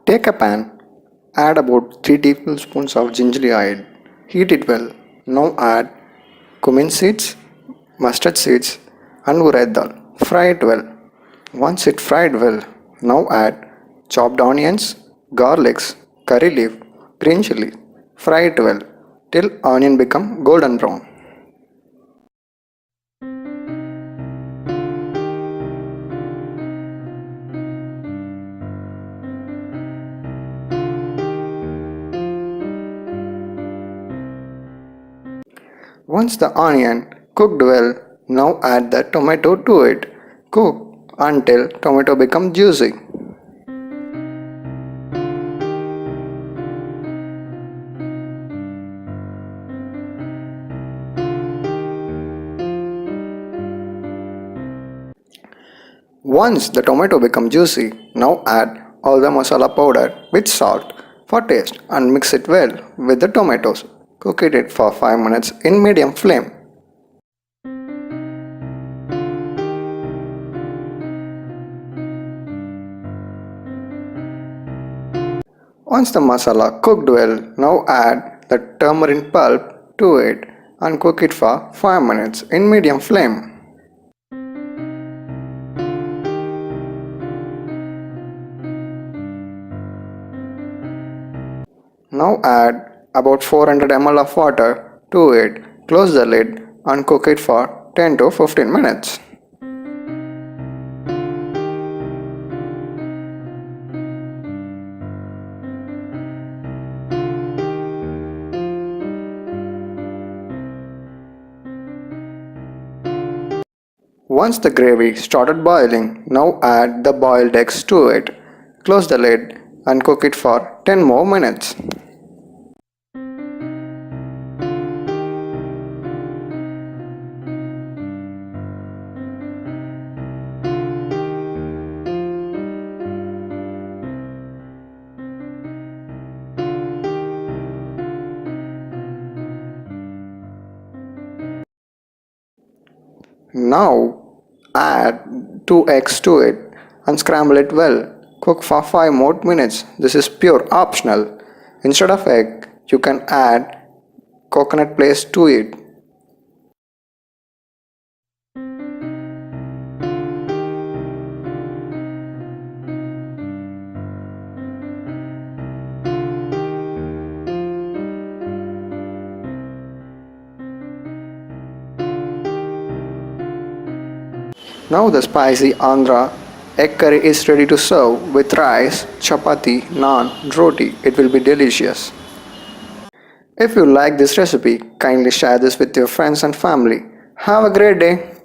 Take a pan, add about 3 tablespoons of gingerly oil. Heat it well. Now add cumin seeds, mustard seeds, and urad dal. Fry it well. Once it fried well, now add chopped onions, garlics, curry leaf, green chilli. Fry it well till onion become golden brown. Once the onion cooked well, now add the tomato to it. Cook until tomato becomes juicy. Once the tomato becomes juicy, now add all the masala powder with salt for taste and mix it well with the tomatoes. Cook it for 5 minutes in medium flame. Once the masala cooked well, now add the tamarind pulp to it and cook it for 5 minutes in medium flame. Now add about 400 ml of water to it, close the lid and cook it for 10 to 15 minutes. Once the gravy started boiling, now add the boiled eggs to it. Close the lid and cook it for 10 more minutes. Now add 2 eggs to it and scramble it well. Cook for 5 more minutes. This is pure optional. Instead of egg, you can add coconut paste to it. Now the spicy Andhra egg curry is ready to serve with rice, chapathi, naan, roti. It will be delicious. If you like this recipe, kindly share this with your friends and family. Have a great day.